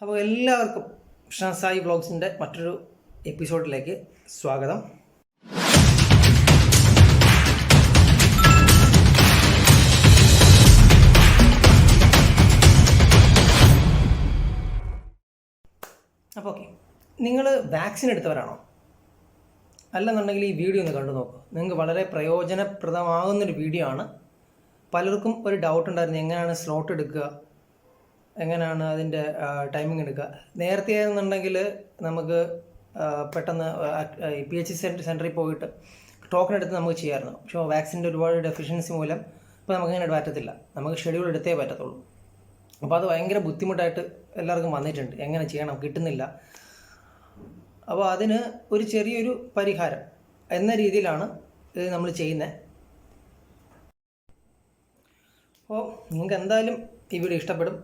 അപ്പോൾ എല്ലാവർക്കും ഷാസായി വ്ളോഗ്സിൻ്റെ മറ്റൊരു എപ്പിസോഡിലേക്ക് സ്വാഗതം. അപ്പോൾ ഓക്കെ, നിങ്ങൾ വാക്സിൻ എടുത്തവരാണോ? അല്ലെന്നുണ്ടെങ്കിൽ ഈ വീഡിയോ ഒന്ന് കണ്ടു നോക്കൂ. നിങ്ങൾക്ക് വളരെ പ്രയോജനപ്രദമാകുന്നൊരു വീഡിയോ ആണ്. പലർക്കും ഒരു ഡൗട്ട് ഉണ്ടായിരുന്നു, എങ്ങനെയാണ് സ്ലോട്ട് എടുക്കുക, എങ്ങനെയാണ് അതിൻ്റെ ടൈമിംഗ് എടുക്കുക. നേരത്തെ ആയിരുന്നുണ്ടെങ്കിൽ നമുക്ക് പെട്ടെന്ന് PH സെൻറ്ററിൽ പോയിട്ട് ടോക്കൺ എടുത്ത് നമുക്ക് ചെയ്യാമായിരുന്നു. പക്ഷേ വാക്സിൻ്റെ ഒരുപാട് ഡെഫിഷ്യൻസി മൂലം ഇപ്പോൾ നമുക്കങ്ങനെ പറ്റത്തില്ല, നമുക്ക് ഷെഡ്യൂൾ എടുത്തേ പറ്റത്തുള്ളൂ. അപ്പോൾ അത് ഭയങ്കര ബുദ്ധിമുട്ടായിട്ട് എല്ലാവർക്കും വന്നിട്ടുണ്ട്, എങ്ങനെ ചെയ്യണം, കിട്ടുന്നില്ല. അപ്പോൾ അതിന് ഒരു ചെറിയൊരു പരിഹാരം എന്ന രീതിയിലാണ് ഇത് നമ്മൾ ചെയ്യുന്നത്. അപ്പോൾ നിങ്ങൾക്ക് എന്തായാലും ഈ വീഡിയോ ഇഷ്ടപ്പെടും.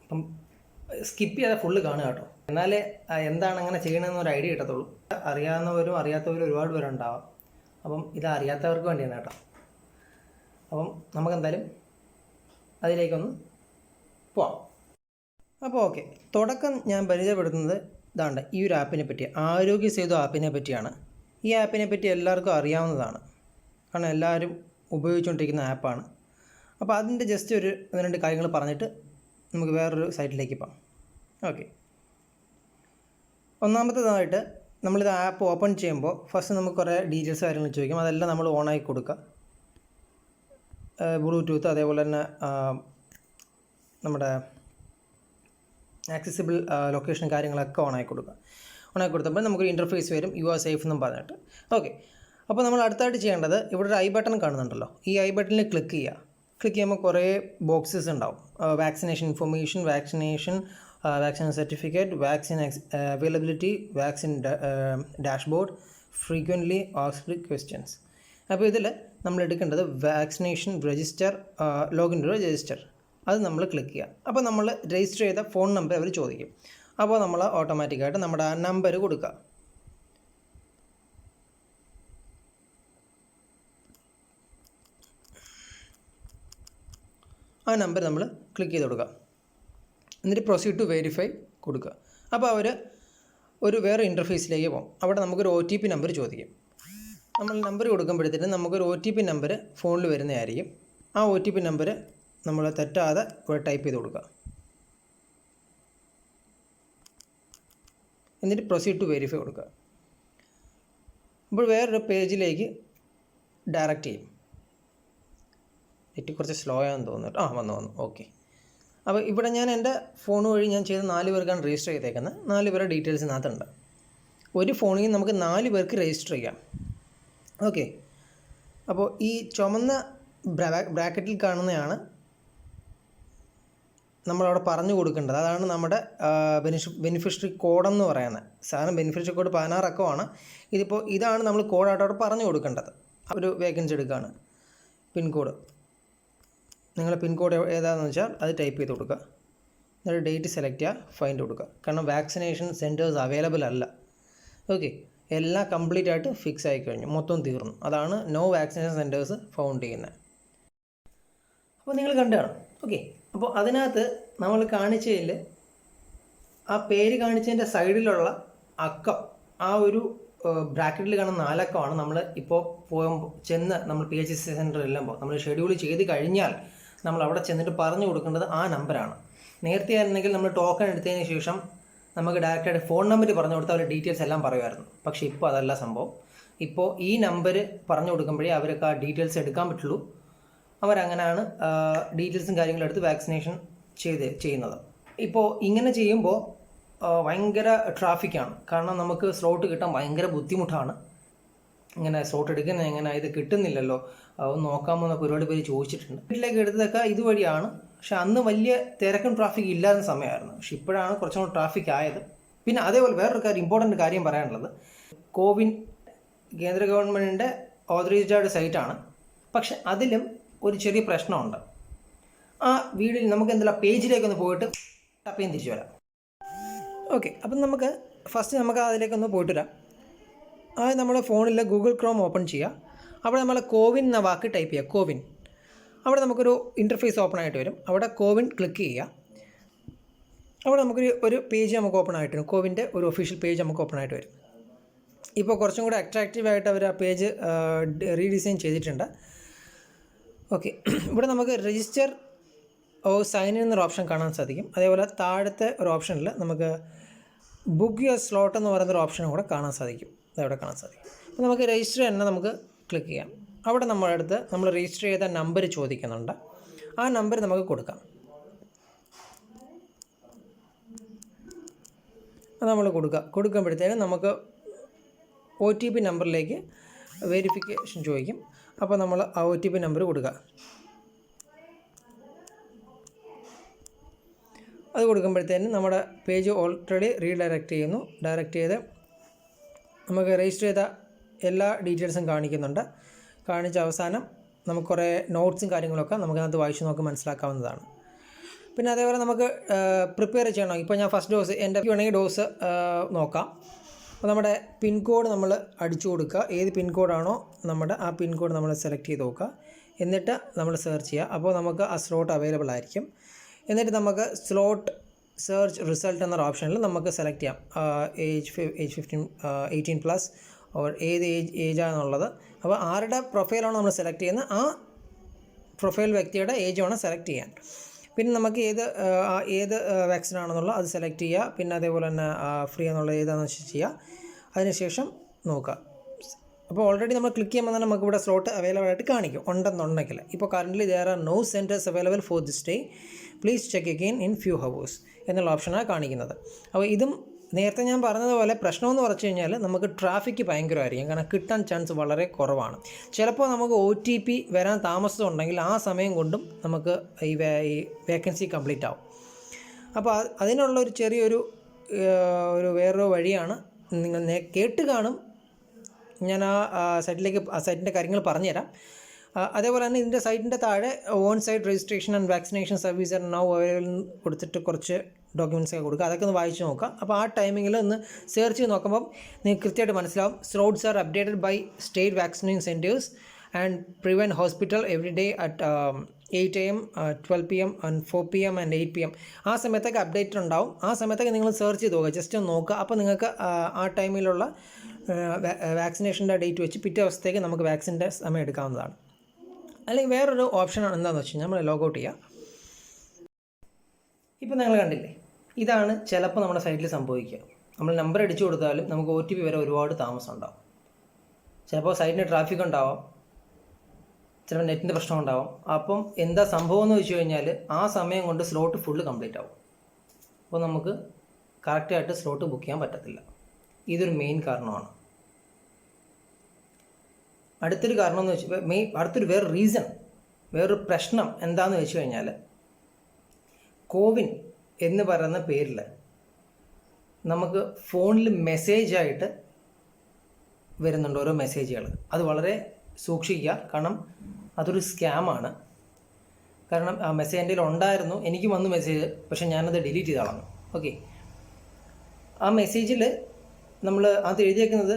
അപ്പം സ്കിപ്പ് ചെയ്യാതെ ഫുള്ള് കാണുക കേട്ടോ, എന്നാലേ എന്താണ് അങ്ങനെ ചെയ്യണമെന്ന് ഒരു ഐഡിയ കിട്ടത്തുള്ളൂ. അറിയാവുന്നവരും അറിയാത്തവരും ഒരുപാട് പേരുണ്ടാവാം. അപ്പം ഇത് അറിയാത്തവർക്ക് വേണ്ടിയാണ് കേട്ടോ. അപ്പം നമുക്കെന്തായാലും അതിലേക്കൊന്ന് പോവാം. അപ്പോൾ ഓക്കെ, തുടക്കം ഞാൻ പരിചയപ്പെടുത്തുന്നത് ഇതാണ്ട് ഈ ഒരു ആപ്പിനെ പറ്റി, ആരോഗ്യ സേതു ആപ്പിനെ പറ്റിയാണ്. ഈ ആപ്പിനെ പറ്റി എല്ലാവർക്കും അറിയാവുന്നതാണ്, കാരണം എല്ലാവരും ഉപയോഗിച്ചുകൊണ്ടിരിക്കുന്ന ആപ്പാണ്. അപ്പോൾ അതിൻ്റെ ജസ്റ്റ് ഒരു രണ്ട് കാര്യങ്ങൾ പറഞ്ഞിട്ട് നമുക്ക് വേറൊരു സൈറ്റിലേക്ക് പോകാം. ഓക്കെ, ഒന്നാമത്തേതായിട്ട് നമ്മളിത് ആപ്പ് ഓപ്പൺ ചെയ്യുമ്പോൾ ഫസ്റ്റ് നമുക്ക് കുറേ ഡീറ്റെയിൽസ് കാര്യങ്ങൾ ചോദിക്കും. അതെല്ലാം നമ്മൾ ഓണാക്കി കൊടുക്കുക. ബ്ലൂടൂത്ത്, അതേപോലെ തന്നെ നമ്മുടെ ആക്സസിബിൾ ലൊക്കേഷൻ കാര്യങ്ങളൊക്കെ ഓണാക്കി കൊടുക്കുക. ഓണാക്കി കൊടുത്തപ്പോൾ നമുക്കൊരു ഇൻ്റർഫേസ് വരും, യു ആർ സേഫ് എന്നും പറഞ്ഞിട്ട്. ഓക്കെ, അപ്പോൾ നമ്മൾ അടുത്തായിട്ട് ചെയ്യേണ്ടത്, ഇവിടെ ഒരു ഐ ബട്ടൺ കാണുന്നുണ്ടല്ലോ, ഈ ഐ ബട്ടണിൽ ക്ലിക്ക് ചെയ്യുക. ക്ലിക്ക് ചെയ്യുമ്പോൾ കുറേ ബോക്സസ് ഉണ്ടാവും. Vaccination information, vaccination certificate, vaccine availability, vaccine dashboard, frequently asked questions. അപ്പോൾ ഇതിൽ നമ്മൾ എടുക്കേണ്ടത് vaccination register, login to register, അത് നമ്മൾ ക്ലിക്ക് ചെയ്യുക. അപ്പോൾ നമ്മൾ രജിസ്റ്റർ ചെയ്ത ഫോൺ നമ്പർ അവർ ചോദിക്കും. അപ്പോൾ നമ്മൾ ഓട്ടോമാറ്റിക്കായിട്ട് നമ്മുടെ ആ നമ്പർ കൊടുക്കുക. ആ നമ്പർ നമ്മൾ ക്ലിക്ക് ചെയ്ത് കൊടുക്കുക. എന്നിട്ട് പ്രൊസീഡ് ടു വെരിഫൈ കൊടുക്കുക. അപ്പോൾ അവർ ഒരു വേറെ ഇൻ്റർഫേസിലേക്ക് പോകും. അവിടെ നമുക്കൊരു OTP നമ്പർ ചോദിക്കും. നമ്മൾ നമ്പർ കൊടുക്കുമ്പോഴത്തേക്കും നമുക്കൊരു OTP നമ്പർ ഫോണിൽ വരുന്നതായിരിക്കും. ആ OTP നമ്പർ നമ്മൾ തെറ്റാതെ ഇവിടെ ടൈപ്പ് ചെയ്ത് കൊടുക്കുക. എന്നിട്ട് പ്രൊസീഡ് ടു വെരിഫൈ കൊടുക്കുക. അപ്പോൾ വേറൊരു പേജിലേക്ക് ഡയറക്റ്റ് ചെയ്യും. നെറ്റ് കുറച്ച് സ്ലോ ആണെന്ന് തോന്നുന്നു. വന്നു. ഓക്കെ, അപ്പോൾ ഇവിടെ ഞാൻ എൻ്റെ ഫോൺ വഴി ഞാൻ ചെയ്ത 4 പേർക്കാണ് രജിസ്റ്റർ ചെയ്തേക്കുന്നത്. 4 പേരുടെ ഡീറ്റെയിൽസ് ഇതിനകത്തുണ്ട്. ഒരു ഫോണിൽ നമുക്ക് 4 പേർക്ക് രജിസ്റ്റർ ചെയ്യാം. ഓക്കെ, അപ്പോൾ ഈ ചുമന്ന ബ്രാക്കറ്റിൽ കാണുന്നതാണ് നമ്മളവിടെ പറഞ്ഞു കൊടുക്കേണ്ടത്. അതാണ് നമ്മുടെ ബെനിഫിഷ്യറി കോഡെന്ന് പറയുന്നത്. സാധാരണ ബെനിഫിഷ്യറി കോഡ് 16 അക്കമാണ്. ഇതാണ് നമ്മൾ കോഡായിട്ട് അവിടെ പറഞ്ഞു കൊടുക്കേണ്ടത്. ഒരു വേക്കൻസി എടുക്കുകയാണ്, പിൻകോഡ്, നിങ്ങളുടെ പിൻകോഡ് ഏതാണെന്ന് വെച്ചാൽ അത് ടൈപ്പ് ചെയ്ത് കൊടുക്കുക. എന്നിട്ട് ഡേറ്റ് സെലക്ട് ചെയ്യുക, ഫൈൻഡ് കൊടുക്കുക. കാരണം വാക്സിനേഷൻ സെൻറ്റേഴ്സ് അവൈലബിൾ അല്ല. ഓക്കെ, എല്ലാം കംപ്ലീറ്റ് ആയിട്ട് ഫിക്സ് ആയി കഴിഞ്ഞു, മൊത്തം തീർന്നു. അതാണ് നോ വാക്സിനേഷൻ സെൻറ്റേഴ്സ് ഫൗണ്ട് ചെയ്യുന്നത്. അപ്പോൾ നിങ്ങൾ കണ്ടാണ്. ഓക്കെ, അപ്പോൾ അതിനകത്ത് നമ്മൾ കാണിച്ചതിൽ ആ പേര് കാണിച്ചതിൻ്റെ സൈഡിലുള്ള അക്കം, ആ ഒരു ബ്രാക്കറ്റിൽ കാണുന്ന 4 അക്കമാണ് നമ്മൾ ഇപ്പോൾ ചെന്ന് നമ്മൾ PH സെൻറ്ററിൽ എല്ലാം നമ്മൾ ഷെഡ്യൂൾ ചെയ്ത് കഴിഞ്ഞാൽ നമ്മൾ അവിടെ ചെന്നിട്ട് പറഞ്ഞു കൊടുക്കേണ്ടത് ആ നമ്പറാണ്. നേരത്തെ ആയിരുന്നെങ്കിൽ നമ്മൾ ടോക്കൺ എടുത്തതിന് ശേഷം നമുക്ക് ഡയറക്റ്റായിട്ട് ഫോൺ നമ്പർ പറഞ്ഞു കൊടുത്താൽ അവർ ഡീറ്റെയിൽസ് എല്ലാം പറയുമായിരുന്നു. പക്ഷേ ഇപ്പോൾ അതല്ല സംഭവം. ഇപ്പോൾ ഈ നമ്പർ പറഞ്ഞു കൊടുക്കുമ്പോഴേ അവർക്ക് ആ ഡീറ്റെയിൽസ് എടുക്കാൻ പറ്റുള്ളൂ. അവരങ്ങനെയാണ് ഡീറ്റെയിൽസും കാര്യങ്ങളും എടുത്ത് വാക്സിനേഷൻ ചെയ്യുന്നത്. ഇപ്പോൾ ഇങ്ങനെ ചെയ്യുമ്പോൾ ഭയങ്കര ട്രാഫിക്കാണ്. കാരണം നമുക്ക് സ്ലോട്ട് കിട്ടാൻ ഭയങ്കര ബുദ്ധിമുട്ടാണ്. ഇങ്ങനെ സ്ലോട്ട് എടുക്കുന്നത് എങ്ങനെ, ഇത് കിട്ടുന്നില്ലല്ലോ, ഒന്ന് നോക്കാമോ എന്നൊക്കെ ഒരുപാട് പേര് ചോദിച്ചിട്ടുണ്ട്. വീട്ടിലേക്ക് എടുത്തതൊക്കെ ഇതുവഴിയാണ്. പക്ഷെ അന്ന് വലിയ തിരക്കും ട്രാഫിക് ഇല്ലാത്ത സമയമായിരുന്നു. പക്ഷെ ഇപ്പോഴാണ് കുറച്ചും കൂടി ട്രാഫിക് ആയത്. പിന്നെ അതേപോലെ വേറൊരു ഇമ്പോർട്ടൻ്റ് കാര്യം പറയാനുള്ളത്, കോവിൻ കേന്ദ്ര ഗവൺമെൻറ്റിൻ്റെ ഓതറൈസ്ഡ് സൈറ്റാണ്. പക്ഷെ അതിലും ഒരു ചെറിയ പ്രശ്നമുണ്ട്. ആ വീഡിയോയിൽ നമുക്ക് എന്തെല്ലാം പേജിലേക്കൊന്ന് പോയിട്ട് ടപ്പ് ചെയ്യാൻ തിരിച്ചു വരാം. ഓക്കെ, അപ്പം നമുക്ക് അതിലേക്കൊന്ന് പോയിട്ട് വരാം. അത് നമ്മുടെ ഫോണിൽ ഗൂഗിൾ ക്രോം ഓപ്പൺ ചെയ്യുക. അവിടെ നമ്മൾ കോവിൻ എന്ന വാക്ക് ടൈപ്പ് ചെയ്യുക, കോവിൻ. അവിടെ നമുക്കൊരു ഇൻ്റർഫേസ് ഓപ്പൺ ആയിട്ട് വരും. അവിടെ കോവിൻ ക്ലിക്ക് ചെയ്യുക. അവിടെ നമുക്കൊരു പേജ് നമുക്ക് ഓപ്പൺ ആയിട്ട് വരും. കോവിൻ്റെ ഒരു ഒഫീഷ്യൽ പേജ് നമുക്ക് ഓപ്പൺ ആയിട്ട് വരും. ഇപ്പോൾ കുറച്ചും കൂടെ അട്രാക്റ്റീവായിട്ട് അവർ ആ പേജ് റീഡിസൈൻ ചെയ്തിട്ടുണ്ട്. ഓക്കെ, ഇവിടെ നമുക്ക് രജിസ്റ്റർ സൈൻ ഇൻ എന്നൊരു ഓപ്ഷൻ കാണാൻ സാധിക്കും. അതേപോലെ താഴത്തെ ഒരു ഓപ്ഷനിൽ നമുക്ക് ബുക്ക് യുവർ സ്ലോട്ട് എന്ന് പറയുന്നൊരു ഓപ്ഷനും കൂടെ കാണാൻ സാധിക്കും. അതവിടെ കാണാൻ സാധിക്കും. അപ്പോൾ നമുക്ക് രജിസ്റ്റർ തന്നെ നമുക്ക് ക്ലിക്ക് ചെയ്യാം. അവിടെ നമ്മുടെ അടുത്ത് നമ്മൾ രജിസ്റ്റർ ചെയ്ത നമ്പർ ചോദിക്കുന്നുണ്ട്. ആ നമ്പർ നമുക്ക് കൊടുക്കാം. അത് നമ്മൾ കൊടുക്കുമ്പോഴത്തേനും നമുക്ക് OTP നമ്പറിലേക്ക് വെരിഫിക്കേഷൻ ചോദിക്കും. അപ്പോൾ നമ്മൾ ആ OTP നമ്പർ കൊടുക്കുക. അത് കൊടുക്കുമ്പോഴത്തേനും നമ്മുടെ പേജ് ഓൾറെഡി റീഡയറക്റ്റ് ചെയ്ത് നമുക്ക് രജിസ്റ്റർ ചെയ്ത എല്ലാ ഡീറ്റെയിൽസും കാണിക്കുന്നുണ്ട്. കാണിച്ച അവസാനം നമുക്ക് കുറേ നോട്ട്സും കാര്യങ്ങളൊക്കെ നമുക്കതിനകത്ത് വായിച്ച് നോക്കി മനസ്സിലാക്കാവുന്നതാണ്. പിന്നെ അതേപോലെ നമുക്ക് പ്രിപ്പയർ ചെയ്യണം. ഇപ്പോൾ ഞാൻ ഫസ്റ്റ് ഡോസ് എൻ്റെ വേണമെങ്കിൽ ഡോസ് നോക്കാം. അപ്പോൾ നമ്മുടെ പിൻകോഡ് നമ്മൾ അടിച്ചു കൊടുക്കുക. ഏത് പിൻകോഡാണോ നമ്മുടെ ആ പിൻകോഡ് നമ്മൾ സെലക്ട് ചെയ്ത് നോക്കുക. എന്നിട്ട് നമ്മൾ സെർച്ച് ചെയ്യുക. അപ്പോൾ നമുക്ക് ആ സ്ലോട്ട് അവൈലബിൾ ആയിരിക്കും. എന്നിട്ട് നമുക്ക് സ്ലോട്ട് സെർച്ച് റിസൾട്ട് എന്നൊരു ഓപ്ഷനിൽ നമുക്ക് സെലക്ട് ചെയ്യാം. ഏജ് 18+ ഓർ ഏത് ഏജാണെന്നുള്ളത്. അപ്പോൾ ആരുടെ പ്രൊഫൈലാണോ നമ്മൾ സെലക്ട് ചെയ്യുന്നത് ആ പ്രൊഫൈൽ വ്യക്തിയുടെ ഏജ് വേണം സെലക്ട് ചെയ്യാൻ. പിന്നെ നമുക്ക് ഏത് വാക്സിൻ ആണെന്നുള്ളത് അത് സെലക്ട് ചെയ്യുക. പിന്നെ അതേപോലെ തന്നെ ഫ്രീ എന്നുള്ളത് ഏതാണെന്ന് വെച്ചാൽ ചെയ്യുക. അതിനുശേഷം നോക്കുക. അപ്പോൾ ഓൾറെഡി നമ്മൾ ക്ലിക്ക് ചെയ്യുമ്പോൾ തന്നെ നമുക്ക് ഇവിടെ സ്ലോട്ട് അവൈലബിൾ ആയിട്ട് കാണിക്കും ഉണ്ടെന്നുണ്ടെങ്കിൽ. ഇപ്പോൾ currently there are no centres available for this day, please check again in few hours എന്നുള്ള ഓപ്ഷനാണ് കാണിക്കുന്നത്. അപ്പോൾ ഇതും നേരത്തെ ഞാൻ പറഞ്ഞതുപോലെ പ്രശ്നമെന്ന് പറഞ്ഞു കഴിഞ്ഞാൽ നമുക്ക് ട്രാഫിക്ക് ഭയങ്കരമായിരിക്കും. കാരണം കിട്ടാൻ ചാൻസ് വളരെ കുറവാണ്. ചിലപ്പോൾ നമുക്ക് OTP വരാൻ താമസമുണ്ടെങ്കിൽ ആ സമയം കൊണ്ടും നമുക്ക് ഈ വേക്കൻസി കംപ്ലീറ്റ് ആവും. അപ്പോൾ അതിനുള്ളൊരു ചെറിയൊരു വേറൊരു വഴിയാണ്. നിങ്ങൾ കേട്ട് കാണും. ഞാൻ ആ സൈറ്റിൻ്റെ കാര്യങ്ങൾ പറഞ്ഞുതരാം. അതേപോലെ തന്നെ ഇതിൻ്റെ സൈറ്റിൻ്റെ താഴെ on site registration and vaccination service are now available കൊടുത്തിട്ട് കുറച്ച് ഡോക്യുമെൻറ്റ്സ് ഒക്കെ കൊടുക്കുക. അതൊക്കെ ഒന്ന് വായിച്ച് നോക്കുക. അപ്പോൾ ആ ടൈമിങ്ങിൽ ഒന്ന് സെർച്ച് ചെയ്ത് നോക്കുമ്പം നിങ്ങൾക്ക് കൃത്യമായിട്ട് മനസ്സിലാവും. Slots are updated by state vaccination centres and private hospital every day at 8 AM, 12 PM and 4 PM and 8 PM. ആ സമയത്തൊക്കെ അപ്ഡേറ്റ് ഉണ്ടാവും. ആ സമയത്തൊക്കെ നിങ്ങൾ സെർച്ച് ചെയ്ത് നോക്കുക, ജസ്റ്റ് ഒന്ന് നോക്കുക. അപ്പോൾ നിങ്ങൾക്ക് ആ ടൈമിലുള്ള വാക്സിനേഷൻ്റെ ഡേറ്റ് വെച്ച് പിറ്റേ ദിവസത്തേക്ക് നമുക്ക് വാക്സിൻ്റെ സമയം എടുക്കാവുന്നതാണ്. അല്ലെങ്കിൽ വേറൊരു ഓപ്ഷൻ എന്താണെന്ന് വെച്ച് കഴിഞ്ഞാൽ നമ്മൾ ലോഗൗട്ട് ചെയ്യുക. ഇപ്പോൾ നിങ്ങൾ കണ്ടില്ലേ, ഇതാണ് ചിലപ്പോൾ നമ്മുടെ സൈറ്റിൽ സംഭവിക്കുക. നമ്മൾ നമ്പർ അടിച്ചു കൊടുത്താലും നമുക്ക് OTP വരെ ഒരുപാട് താമസം ഉണ്ടാവും. ചിലപ്പോൾ സൈറ്റിന് ട്രാഫിക് ഉണ്ടാവാം, ചിലപ്പോൾ നെറ്റിൻ്റെ പ്രശ്നം ഉണ്ടാവും. അപ്പം എന്താ സംഭവം എന്ന് വെച്ച് കഴിഞ്ഞാൽ ആ സമയം കൊണ്ട് സ്ലോട്ട് ഫുള്ള് കംപ്ലീറ്റ് ആവും. അപ്പോൾ നമുക്ക് കറക്റ്റായിട്ട് സ്ലോട്ട് ബുക്ക് ചെയ്യാൻ പറ്റത്തില്ല. ഇതൊരു മെയിൻ കാരണമാണ്. അടുത്തൊരു കാരണം എന്ന് വെച്ചാൽ അടുത്തൊരു വേറൊരു പ്രശ്നം എന്താണെന്ന് വെച്ച് കഴിഞ്ഞാൽ കോവിൻ എന്ന് പറയുന്ന പേരിൽ നമുക്ക് ഫോണിൽ മെസ്സേജായിട്ട് വരുന്നുണ്ട് ഓരോ മെസ്സേജുകൾ. അത് വളരെ സൂക്ഷിക്കുക, കാരണം അതൊരു സ്കാമാണ്. കാരണം ആ മെസ്സേജ് എൻ്റെ കയ്യിൽ ഉണ്ടായിരുന്നു, എനിക്ക് വന്നു മെസ്സേജ്, പക്ഷേ ഞാനത് ഡിലീറ്റ് ചെയ്ത് കളഞ്ഞു. ഓക്കെ, ആ മെസ്സേജിൽ നമ്മൾ അത് എഴുതിയേക്കുന്നത്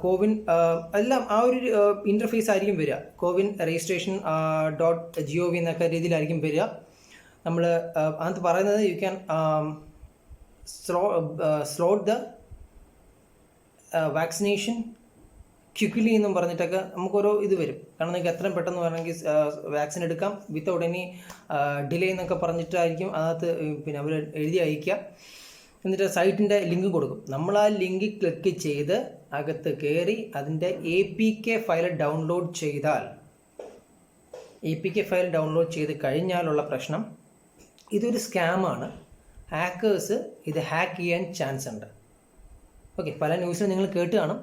കോവിൻ എല്ലാം ആ ഒരു ഇൻ്റർഫേസ് ആയിരിക്കും വരിക. കോവിൻ രജിസ്ട്രേഷൻ .gov എന്നൊക്കെ രീതിയിലായിരിക്കും വരിക. നമ്മൾ അത് പറയുന്നത് you can slot the vaccination quickly എന്നും പറഞ്ഞിട്ടൊക്കെ നമുക്കൊരു ഇത് വരും. കാരണം നിങ്ങൾക്ക് എത്രയും പെട്ടെന്ന് വേണമെങ്കിൽ വാക്സിൻ എടുക്കാം വിത്തൗട്ട് എനി ഡിലേ എന്നൊക്കെ പറഞ്ഞിട്ടായിരിക്കും അതിനകത്ത് പിന്നെ അവർ എഴുതി അയക്കുക. എന്നിട്ട് സൈറ്റിൻ്റെ ലിങ്ക് കൊടുക്കും. നമ്മൾ ആ ലിങ്ക് ക്ലിക്ക് ചെയ്ത് അകത്ത് കയറി അതിൻ്റെ APK ഫയൽ ഡൗൺലോഡ് ചെയ്താൽ, APK ഫയൽ ഡൗൺലോഡ് ചെയ്ത് കഴിഞ്ഞാലുള്ള പ്രശ്നം, ഇതൊരു സ്കാമാണ്. ഹാക്കേഴ്സ് ഇത് ഹാക്ക് ചെയ്യാൻ ചാൻസ് ഉണ്ട്. ഓക്കെ, പല ന്യൂസിലും നിങ്ങൾ കേട്ട് കാണും.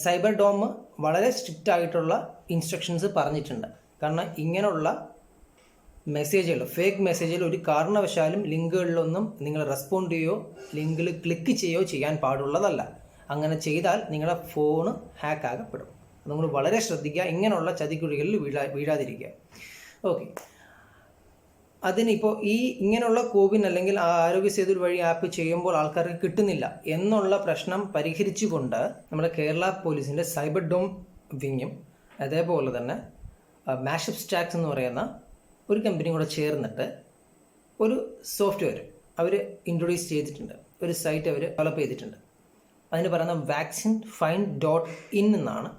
സൈബർ ഡോം വളരെ സ്ട്രിക്റ്റ് ആയിട്ടുള്ള ഇൻസ്ട്രക്ഷൻസ് പറഞ്ഞിട്ടുണ്ട്. കാരണം ഇങ്ങനെയുള്ള മെസ്സേജുകൾ, ഫേക്ക് മെസ്സേജുകൾ ഒരു കാരണവശാലും ലിങ്കുകളിലൊന്നും നിങ്ങൾ റെസ്പോണ്ട് ചെയ്യുകയോ ലിങ്കിൽ ക്ലിക്ക് ചെയ്യുകയോ ചെയ്യാൻ പാടുള്ളതല്ല. അങ്ങനെ ചെയ്താൽ നിങ്ങളുടെ ഫോണ് ഹാക്ക് ആകപ്പെടും. നമ്മൾ വളരെ ശ്രദ്ധിക്കുക, ഇങ്ങനെയുള്ള ചതിക്കുഴികളിൽ വീഴാതിരിക്കുക. ഓക്കെ, അതിനിപ്പോൾ ഇങ്ങനെയുള്ള കോവിൻ അല്ലെങ്കിൽ ആരോഗ്യ സേതു വഴി ആപ്പ് ചെയ്യുമ്പോൾ ആൾക്കാർക്ക് കിട്ടുന്നില്ല എന്നുള്ള പ്രശ്നം പരിഹരിച്ചുകൊണ്ട് നമ്മുടെ കേരള പോലീസിൻ്റെ സൈബർ ഡോം വിങ്ങും അതേപോലെ തന്നെ മാഷപ്പ് സ്റ്റാക്സ് എന്ന് പറയുന്ന ഒരു കമ്പനി കൂടെ ചേർന്നിട്ട് ഒരു സോഫ്റ്റ്വെയർ അവർ ഇൻട്രൊഡ്യൂസ് ചെയ്തിട്ടുണ്ട്, ഒരു സൈറ്റ് അവർ ഡെവലപ്പ് ചെയ്തിട്ടുണ്ട്. അതിന് പറയുന്ന vaccine.in എന്നാണ്.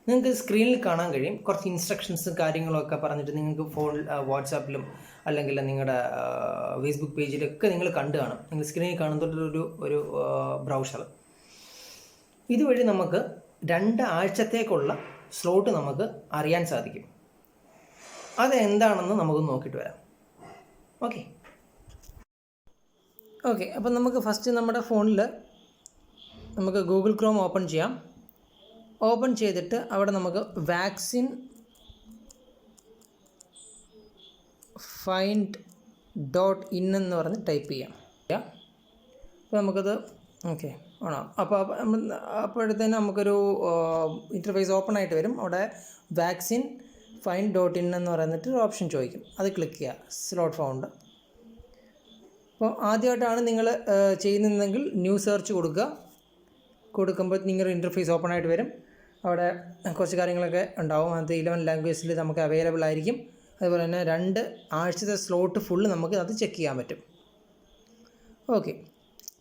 നിങ്ങൾക്ക് സ്ക്രീനിൽ കാണാൻ കഴിയും. കുറച്ച് ഇൻസ്ട്രക്ഷൻസും കാര്യങ്ങളൊക്കെ പറഞ്ഞിട്ട് നിങ്ങൾക്ക് ഫോണിൽ വാട്സാപ്പിലും അല്ലെങ്കിൽ നിങ്ങളുടെ ഫേസ്ബുക്ക് പേജിലൊക്കെ നിങ്ങൾ കണ്ടു കാണും. നിങ്ങൾ സ്ക്രീനിൽ കാണുന്നതൊരു ഒരു ബ്രൗസർ. ഇതുവഴി നമുക്ക് 2 ആഴ്ചത്തേക്കുള്ള സ്ലോട്ട് നമുക്ക് അറിയാൻ സാധിക്കും. അതെന്താണെന്ന് നമുക്ക് നോക്കിയിട്ട് വരാം. ഓക്കെ അപ്പം നമുക്ക് ഫസ്റ്റ് നമ്മുടെ ഫോണിൽ നമുക്ക് ഗൂഗിൾ ക്രോം ഓപ്പൺ ചെയ്യാം. ഓപ്പൺ ചെയ്തിട്ട് അവിടെ നമുക്ക് vaccine.in എന്ന് പറഞ്ഞ് ടൈപ്പ് ചെയ്യാം. അപ്പോൾ നമുക്കത് ഓക്കെ ആണോ. അപ്പോഴത്തേന് നമുക്കൊരു ഇൻ്റർഫേസ് ഓപ്പൺ ആയിട്ട് വരും. അവിടെ vaccine.in എന്ന് പറയുന്നിട്ട് ഒരു ഓപ്ഷൻ ചോദിക്കും. അത് ക്ലിക്ക് ചെയ്യുക, സ്ലോട്ട് ഫൗണ്ട്. അപ്പോൾ ആദ്യമായിട്ടാണ് നിങ്ങൾ ചെയ്യുന്നതെങ്കിൽ ന്യൂ സെർച്ച് കൊടുക്കുമ്പോൾ നിങ്ങളുടെ ഇൻ്റർഫേസ് ഓപ്പൺ ആയിട്ട് വരും. അവിടെ കുറച്ച് കാര്യങ്ങളൊക്കെ ഉണ്ടാവും. അത് 11 ലാംഗ്വേജിൽ നമുക്ക് അവൈലബിൾ ആയിരിക്കും. അതുപോലെ തന്നെ 2 ആഴ്ചത്തെ സ്ലോട്ട് ഫുള്ള് നമുക്ക് അത് ചെക്ക് ചെയ്യാൻ പറ്റും. ഓക്കെ,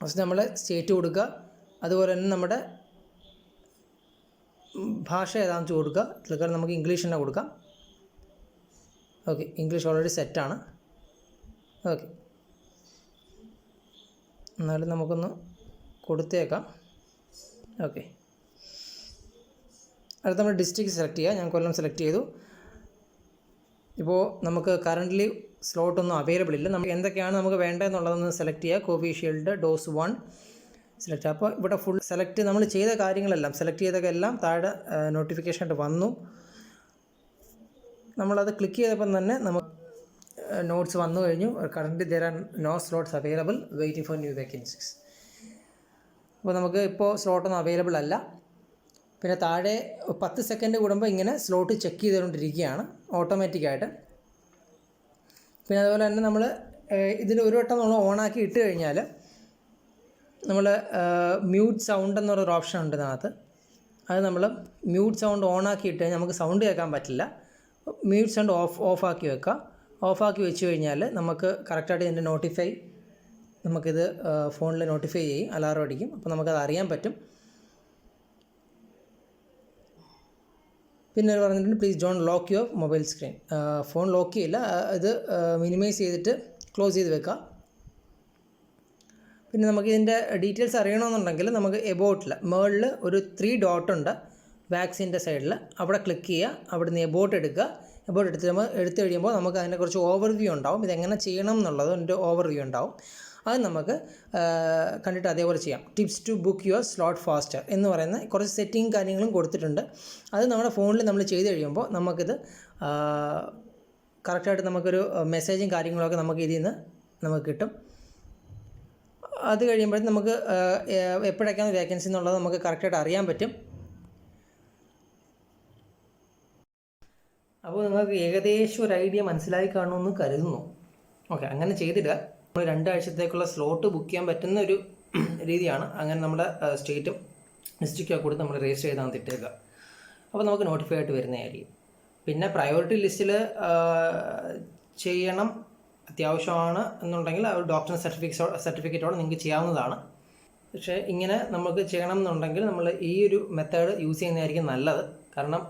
ഫസ്റ്റ് നമ്മൾ സ്റ്റേറ്റ് കൊടുക്കുക. അതുപോലെ തന്നെ നമ്മുടെ ഭാഷ ഏതാണെന്ന് കൊടുക്കുക. ഇതിലൊക്കെ നമുക്ക് ഇംഗ്ലീഷ് തന്നെ കൊടുക്കാം. ഓക്കെ, ഇംഗ്ലീഷ് ഓൾറെഡി സെറ്റാണ്. ഓക്കെ, എന്നാലും നമുക്കൊന്ന് കൊടുത്തേക്കാം. ഓക്കെ, അടുത്ത നമ്മൾ ഡിസ്ട്രിക്ട് സെലക്ട് ചെയ്യുക. ഞാൻ കൊല്ലം സെലക്ട് ചെയ്തു. ഇപ്പോൾ നമുക്ക് കറൻ്റ്ലി സ്ലോട്ടൊന്നും അവൈലബിൾ ഇല്ല. നമുക്ക് എന്തൊക്കെയാണ് നമുക്ക് വേണ്ടതെന്നുള്ളതൊന്ന് സെലക്ട് ചെയ്യുക. കോവിഷീൽഡ് ഡോസ് 1 സെലക്ട് ചെയ്യുക. അപ്പോൾ ഇവിടെ ഫുൾ സെലക്ട് നമ്മൾ ചെയ്ത കാര്യങ്ങളെല്ലാം സെലക്ട് ചെയ്തൊക്കെ എല്ലാം താഴെ നോട്ടിഫിക്കേഷൻ ആയിട്ട് വന്നു. നമ്മളത് ക്ലിക്ക് ചെയ്തപ്പം തന്നെ നമുക്ക് നോട്ട്സ് വന്നു കഴിഞ്ഞു. Current there are no slots available, waiting for new vacancies. അപ്പോൾ നമുക്ക് ഇപ്പോൾ സ്ലോട്ടൊന്നും അവൈലബിൾ അല്ല. പിന്നെ താഴെ 10 സെക്കൻഡ് കൂടുമ്പോൾ ഇങ്ങനെ സ്ലോട്ട് ചെക്ക് ചെയ്തുകൊണ്ടിരിക്കുകയാണ് ഓട്ടോമാറ്റിക്കായിട്ട്. പിന്നെ അതുപോലെ തന്നെ നമ്മൾ ഇതിൽ ഒരു വട്ടം നമ്മൾ ഓണാക്കി ഇട്ട് കഴിഞ്ഞാൽ നമ്മൾ മ്യൂട്ട് സൗണ്ട് എന്ന് പറയുന്നൊരു ഓപ്ഷൻ ഉണ്ട് ഇതിനകത്ത്. അത് നമ്മൾ മ്യൂട്ട് സൗണ്ട് ഓണാക്കി ഇട്ട് കഴിഞ്ഞാൽ നമുക്ക് സൗണ്ട് കേൾക്കാൻ പറ്റില്ല. മ്യൂട്ട് സൗണ്ട് ഓഫാക്കി വെക്കുക. ഓഫാക്കി വെച്ച് കഴിഞ്ഞാൽ നമുക്ക് കറക്റ്റായിട്ട് ഇതിൻ്റെ നമുക്കിത് ഫോണിൽ നോട്ടിഫൈ ചെയ്യും, അലാറം അടിക്കും. അപ്പോൾ നമുക്കത് അറിയാൻ പറ്റും. പിന്നെ പറഞ്ഞിട്ടുണ്ട് please don't lock your mobile screen. Phone lock ചെയ്യില്ല, ഇത് മിനിമൈസ് ചെയ്തിട്ട് ക്ലോസ് ചെയ്ത് വെക്കുക. പിന്നെ നമുക്ക് ഇതിൻ്റെ ഡീറ്റെയിൽസ് അറിയണമെന്നുണ്ടെങ്കിൽ നമുക്ക് എബോട്ടിൽ മുകളിൽ ഒരു 3 ഡോട്ട് ഉണ്ട് വാക്സിൻ്റെ സൈഡിൽ. അവിടെ ക്ലിക്ക് ചെയ്യുക. അവിടെ നിന്ന് എബോട്ട് എടുക്കുക. എബോട്ട് എടുത്ത് കഴിയുമ്പോൾ നമുക്ക് അതിനെ കുറിച്ച് ഓവർവ്യൂ ഉണ്ടാവും. ഇതെങ്ങനെ ചെയ്യണം എന്നുള്ളത് എൻ്റെ ഓവർവ്യൂ ഉണ്ടാവും. അത് നമുക്ക് കണ്ടിട്ട് അതേപോലെ ചെയ്യാം. Tips to book your slot faster എന്ന് പറയുന്ന കുറച്ച് സെറ്റിംഗ് കാര്യങ്ങളും കൊടുത്തിട്ടുണ്ട്. അത് നമ്മുടെ ഫോണിൽ നമ്മൾ ചെയ്ത് കഴിയുമ്പോൾ നമുക്കിത് കറക്റ്റായിട്ട് നമുക്കൊരു മെസ്സേജും കാര്യങ്ങളൊക്കെ നമുക്ക് ഇതിൽ നിന്ന് നമുക്ക് കിട്ടും. അത് കഴിയുമ്പോഴത്തേക്കും നമുക്ക് എപ്പോഴൊക്കെയാണ് വേക്കൻസി എന്നുള്ളത് നമുക്ക് കറക്റ്റായിട്ട് അറിയാൻ പറ്റും. അപ്പോൾ നിങ്ങൾക്ക് ഏകദേശം ഒരു ഐഡിയ മനസ്സിലായി കാണുമെന്ന് കരുതുന്നു. ഓക്കെ, അങ്ങനെ ചെയ്തിടുക. നമ്മൾ 2 ആഴ്ചത്തേക്കുള്ള സ്ലോട്ട് ബുക്ക് ചെയ്യാൻ പറ്റുന്ന ഒരു രീതിയാണ്. അങ്ങനെ നമ്മുടെ സ്റ്റേറ്റും ഡിസ്ട്രിക്റ്റൊക്കെ കൊടുത്ത് നമ്മൾ രജിസ്റ്റർ ചെയ്താൽ ഇട്ടേക്കുക. അപ്പോൾ നമുക്ക് നോട്ടിഫൈ ആയിട്ട് വരുന്നതായിരിക്കും. പിന്നെ പ്രയോറിറ്റി ലിസ്റ്റിൽ ചെയ്യണം അത്യാവശ്യമാണ് എന്നുണ്ടെങ്കിൽ ഡോക്ടർ സർട്ടിഫിക്കറ്റോടെ നിങ്ങൾക്ക് ചെയ്യാവുന്നതാണ്. പക്ഷേ ഇങ്ങനെ നമുക്ക് ചെയ്യണം എന്നുണ്ടെങ്കിൽ നമ്മൾ ഈ ഒരു മെത്തേഡ് യൂസ് ചെയ്യുന്നതായിരിക്കും നല്ലത്. കാരണം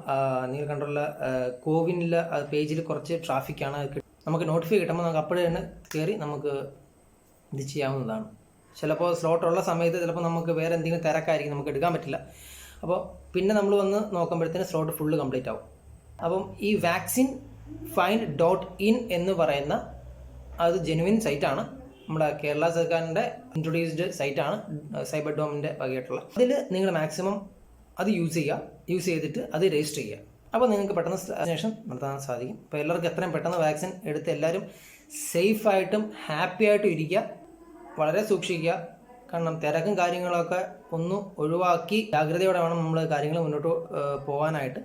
നിങ്ങൾ കണ്ടുള്ള കോവിനിലെ പേജിൽ കുറച്ച് ട്രാഫിക്കാണ്. നമുക്ക് നോട്ടിഫൈ കിട്ടുമ്പോൾ നമുക്ക് അപ്പോഴേ തന്നെ കയറി നമുക്ക് ഇത് ചെയ്യാവുന്നതാണ്. ചിലപ്പോൾ സ്ലോട്ടുള്ള സമയത്ത് ചിലപ്പോൾ നമുക്ക് വേറെ എന്തെങ്കിലും തിരക്കായിരിക്കും, നമുക്ക് എടുക്കാൻ പറ്റില്ല. അപ്പോൾ പിന്നെ നമ്മൾ വന്ന് നോക്കുമ്പോഴത്തേന് സ്ലോട്ട് ഫുള്ള് കംപ്ലീറ്റ് ആവും. അപ്പം ഈ vaccine.in എന്ന് പറയുന്ന അത് ജെനുവിൻ സൈറ്റാണ്. നമ്മുടെ കേരള സർക്കാരിൻ്റെ ഇൻട്രൊഡ്യൂസ്ഡ് സൈറ്റാണ്, സൈബർ ഡോമിൻ്റെ വകയായിട്ടുള്ള. അതിൽ നിങ്ങൾ മാക്സിമം അത് യൂസ് ചെയ്തിട്ട് അത് രജിസ്റ്റർ ചെയ്യുക. അപ്പോൾ നിങ്ങൾക്ക് പെട്ടെന്ന് വാക്സിനേഷൻ നടത്താൻ സാധിക്കും. അപ്പോൾ എല്ലാവർക്കും എത്രയും പെട്ടെന്ന് വാക്സിൻ എടുത്ത് എല്ലാവരും സേഫായിട്ടും ഹാപ്പി ആയിട്ടും ഇരിക്കുക. വളരെ സൂക്ഷിക്കുക. കാരണം തിരക്കും കാര്യങ്ങളൊക്കെ ഒന്ന് ഒഴിവാക്കി ജാഗ്രതയോടെ വേണം നമ്മൾ കാര്യങ്ങൾ മുന്നോട്ട് പോകാനായിട്ട്.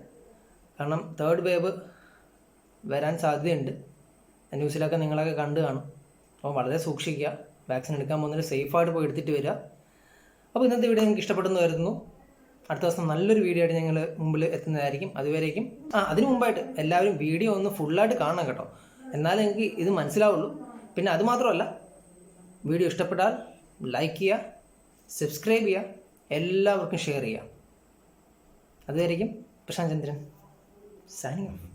കാരണം 3rd വേവ് വരാൻ സാധ്യതയുണ്ട്. ന്യൂസിലൊക്കെ നിങ്ങളൊക്കെ കണ്ടു കാണും. അപ്പോൾ വളരെ സൂക്ഷിക്കുക. വാക്സിൻ എടുക്കാൻ പോകുന്നതിന് സേഫായിട്ട് പോയി എടുത്തിട്ട് വരിക. അപ്പോൾ ഇന്നത്തെ വീഡിയോ നിങ്ങൾക്ക് ഇഷ്ടപ്പെട്ടെന്ന് കരുതുന്നു. അടുത്ത ദിവസം നല്ലൊരു വീഡിയോ ആയിട്ട് ഞങ്ങൾ മുമ്പിൽ എത്തുന്നതായിരിക്കും. അതുവരേക്കും അതിന് മുമ്പായിട്ട് എല്ലാവരും വീഡിയോ ഒന്ന് ഫുള്ളായിട്ട് കാണണം കേട്ടോ. എന്നാലേ എനിക്ക് ഇത് മനസ്സിലാവുള്ളൂ. പിന്നെ അതുമാത്രമല്ല, വീഡിയോ ഇഷ്ടപ്പെട്ടാൽ ലൈക്ക് ചെയ്യുക, സബ്സ്ക്രൈബ് ചെയ്യുക, എല്ലാവർക്കും ഷെയർ ചെയ്യുക. അതുവരെയും പ്രശാന്ത് ചന്ദ്രൻ സൈനിങ് ഓഫ്.